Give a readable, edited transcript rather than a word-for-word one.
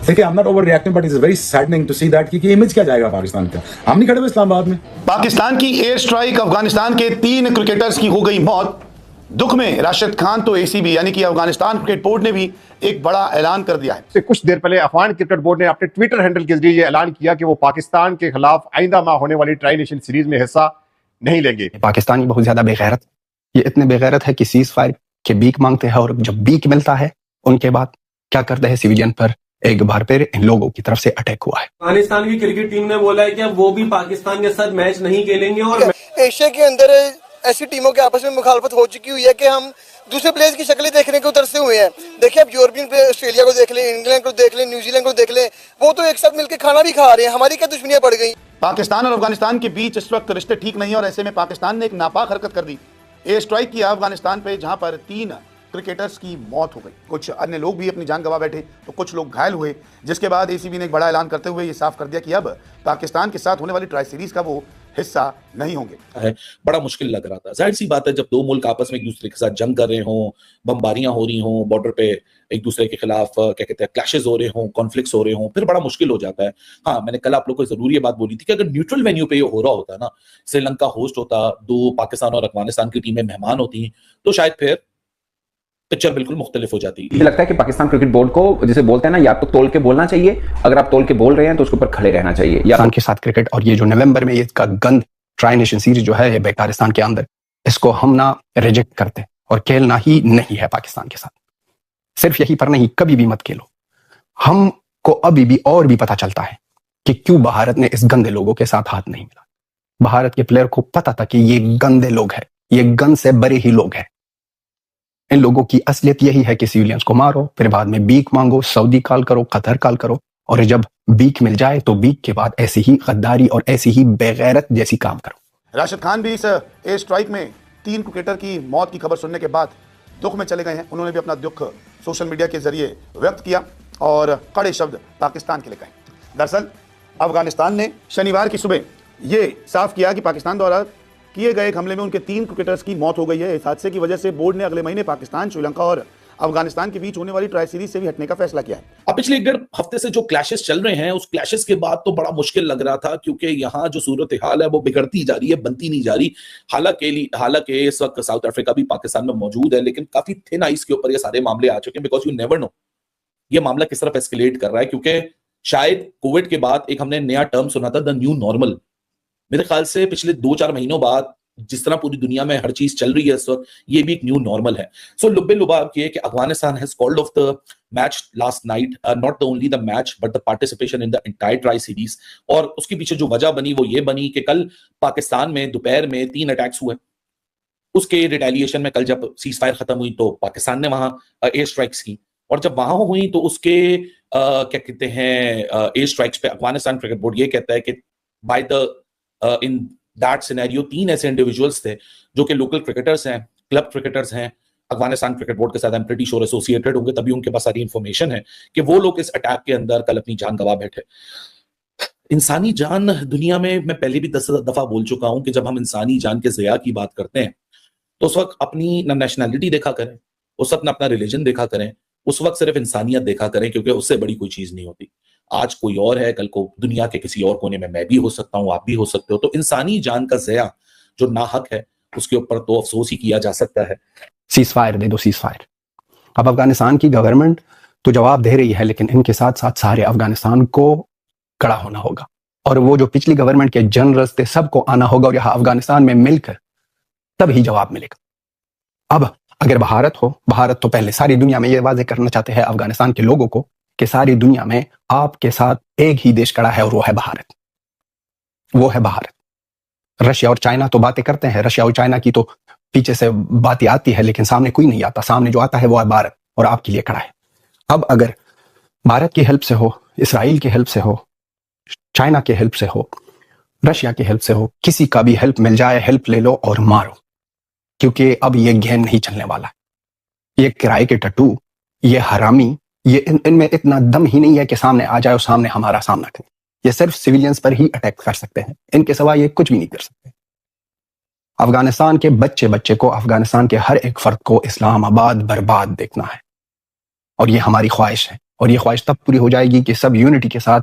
देखिए, I'm not overreacting, but it's very saddening to see that कि image क्या जाएगा पाकिस्तान का। हम नहीं खड़े हुए इस्लामाबाद में। पाकिस्तान की एयर स्ट्राइक, अफगानिस्तान के 3 क्रिकेटर्स की हो गई मौत। दुख में राशिद खान तो एसीबी यानी कि अफगानिस्तान क्रिकेट बोर्ड ने भी एक बड़ा ऐलान कर दिया है। कुछ देर पहले अफगान क्रिकेट बोर्ड ने अपने ट्विटर हैंडल के जरिए ऐलान किया कि वो पाकिस्तान के खिलाफ आइंदा माह होने वाली ट्राई नेशन सीरीज में हिस्सा नहीं लेंगे। पाकिस्तानी बहुत ज्यादा बेगैरत, ये इतने बेगैरत है कि सीज फायर के बीक मांगते हैं, और जब बीक मिलता है उनके बाद क्या करते हैं, सिविलियन पर एक बार फिर इन लोगों की तरफ से अटैक हुआ है। अफगानिस्तान की क्रिकेट टीम ने बोला है कि अब वो भी पाकिस्तान के साथ मैच नहीं खेलेंगे, और एशिया के अंदर ऐसी टीमों के आपस में मुखालफत हो चुकी हुई है कि हम दूसरे प्लेयर्स की शक्लें देखने को तरसे हुए हैं। देखिए, अब यूरोपियन प्लेयर ऑस्ट्रेलिया को देख लें, इंग्लैंड को देख लें, न्यूजीलैंड को देख लें, वो तो एक साथ मिलकर खाना भी खा रहे हैं। हमारी क्या दुश्मनियां पड़ गई। पाकिस्तान और अफगानिस्तान के बीच इस वक्त रिश्ते ठीक नहीं है, और ऐसे में पाकिस्तान ने एक नापाक हरकत कर दी। एयर स्ट्राइक किया अफगानिस्तान पे, जहां पर 3 क्रिकेटर्स की मौत हो गई। कुछ अन्य लोग भी अपनी जान गंवा बैठे, तो कुछ लोग घायल हुए, जिसके बाद एसीबी ने एक बड़ा ऐलान करते हुए ये साफ कर दिया कि अब पाकिस्तान के साथ होने वाली ट्राई सीरीज का वो हिस्सा नहीं होंगे। बड़ा मुश्किल लग रहा था। जाहिर सी बात है, जब 2 मुल्क आपस में एक दूसरे के साथ जंग कर रहे हों, बमबारियां हो रही हों, बॉर्डर पे एक दूसरे के खिलाफ क्या कहते हैं क्लैशेस हो रहे हों, कॉन्फ्लिक्ट्स हो रहे हों, फिर बड़ा मुश्किल हो जाता है। हाँ, मैंने कल आप लोग को जरूर ये बात बोली थी कि अगर न्यूट्रल वेन्यू पे ये हो रहा होता ना, श्रीलंका होस्ट होता, 2 पाकिस्तान और अफगानिस्तान की टीमें मेहमान होती, तो शायद फिर पिक्चर बिल्कुल मुख्तलिफ हो जाती। मुझे लगता है कि पाकिस्तान क्रिकेट बोर्ड को, जिसे बोलते हैं ना, या तो तोल के बोलना चाहिए, अगर आप तोल के बोल रहे हैं तो उसके ऊपर खड़े रहना चाहिए। या पाकिस्तान के साथ क्रिकेट और ये जो नवंबर में इसका गंद ट्राई नेशन सीरीज जो है बेकारिस्तान के अंदर, इसको हम ना रिजेक्ट करते और खेलना ही नहीं है पाकिस्तान के साथ। सिर्फ यही पर नहीं, कभी भी मत खेलो। हमको अभी भी और भी पता चलता है कि क्यों भारत ने इस गंदे लोगों के साथ हाथ नहीं मिला। भारत के प्लेयर को पता था कि ये गंदे लोग हैं, ये गंद से बड़े ही लोग हैं। इन लोगों की असलियत यही है कि सिविलियंस को मारो, फिर बाद में बीक मांगो, सऊदी कॉल करो, कतर कॉल करो, और जब बीक मिल जाए तो बीक के बाद ऐसी ही गद्दारी और ऐसी ही बेगैरत जैसी काम करो। राशिद खान भी इस एयर स्ट्राइक में 3 क्रिकेटर की मौत की खबर सुनने के बाद दुख में चले गए हैं। उन्होंने भी अपना दुख सोशल मीडिया के जरिए व्यक्त किया और कड़े शब्द पाकिस्तान के लिए कहे। दरअसल अफगानिस्तान ने शनिवार की सुबह ये साफ किया कि पाकिस्तान द्वारा किए गए एक हमले में उनके 3 क्रिकेटर्स की मौत हो गई है। इस हादसे की वजह से बोर्ड ने अगले महीने पाकिस्तान, श्रीलंका और अफगानिस्तान के बीच होने वाली ट्राई सीरीज से भी हटने का फैसला किया है। अब पिछले 1.5 हफ्ते से जो क्लैशेस चल रहे हैं, उस क्लैशेस के बाद तो बड़ा मुश्किल लग रहा था, क्योंकि यहाँ जो सूरत हाल है वो बिगड़ती जा रही है, बनती नहीं जा रही। हालांकि इस वक्त साउथ अफ्रीका भी पाकिस्तान में मौजूद है, लेकिन काफी थिन आइस के ऊपर ये सारे मामले आ चुके हैं, बिकॉज यू नेवर नो ये मामला किस तरफ एस्केलेट कर रहा है। क्योंकि शायद कोविड के बाद एक हमने नया टर्म सुना था, द न्यू नॉर्मल। मेरे ख्याल से पिछले 2-4 महीनों बाद जिस तरह पूरी दुनिया में हर चीज चल रही है इस वक्त, ये भी एक न्यू नॉर्मल है। सो लुब्बे लुबाब ये कि Afghanistan has called off the match last night, not the only the match but the participation in the entire tri series. और उसके पीछे जो वजह बनी वो ये बनी कि कल पाकिस्तान में दोपहर में 3 अटैक्स हुए। उसके रिटेलिएशन में कल जब सीज फायर खत्म हुई तो पाकिस्तान ने वहां एयर स्ट्राइक्स की, और जब वहां हुई तो उसके क्या कहते हैं एयर स्ट्राइक्स पे अफगानिस्तान क्रिकेट बोर्ड ये कहता है कि by the in that scenario 3 ऐसे इंडिविजुअल्स थे जो कि लोकल क्रिकेटर्स हैं, क्लब क्रिकेटर्स हैं, अफगानिस्तान क्रिकेट बोर्ड के साथ I am pretty sure associated होंगे, तभी उनके पास सारी इंफॉर्मेशन है कि वो लोग इस अटैक के अंदर कल अपनी जान गंवा बैठे। इंसानी जान दुनिया में, मैं पहले भी 10 दफा बोल चुका हूं कि जब हम इंसानी जान के ज़िया की बात करते हैं तो उस वक्त अपनी ना नेशनैलिटी देखा करें, उस वक्त ना अपना रिलीजन देखा करें, उस वक्त सिर्फ इंसानियत देखा करें, क्योंकि उससे बड़ी कोई चीज नहीं होती। आज कोई और है, कल को दुनिया के किसी और कोने में मैं भी हो सकता हूं, आप भी हो सकते हो। तो इंसानी जान का ज़िया जो नाहक है उसके ऊपर तो अफसोस ही किया जा सकता है। सीज फायर दे दो, सीज फायर। अब अफगानिस्तान की गवर्नमेंट तो जवाब दे रही है, लेकिन इनके साथ साथ सारे अफगानिस्तान को खड़ा होना होगा, और वो जो पिछली गवर्नमेंट के जनरल्स थे सबको आना होगा और यहाँ अफगानिस्तान में मिलकर तब ही जवाब मिलेगा। अब अगर भारत तो पहले सारी दुनिया में ये वाजे करना चाहते हैं अफगानिस्तान के लोगों को कि सारी दुनिया में आपके साथ एक ही देश खड़ा है और वो है भारत। वो है भारत। रशिया और चाइना तो बातें करते हैं, रशिया और चाइना की तो पीछे से बातें आती है, लेकिन सामने कोई नहीं आता। सामने जो आता है वो है भारत, और आपके लिए खड़ा है। अब अगर भारत की हेल्प से हो, इसराइल की हेल्प से हो, चाइना की हेल्प से हो, रशिया की हेल्प से हो, किसी का भी हेल्प मिल जाए, हेल्प ले लो और मारो, क्योंकि अब ये गेम नहीं चलने वाला। ये किराए के टट्टू, ये हरामी, ये इनमें इतना दम ही नहीं है कि सामने आ जाए और सामने हमारा सामना करें। ये सिर्फ सिविलियंस पर ही अटैक कर सकते हैं, इनके सिवा ये कुछ भी नहीं कर सकते। अफगानिस्तान के बच्चे को, अफगानिस्तान के हर एक फर्द को इस्लामाबाद बर्बाद देखना है, और ये हमारी ख्वाहिश है। और ये ख्वाहिश तब पूरी हो जाएगी कि सब यूनिटी के साथ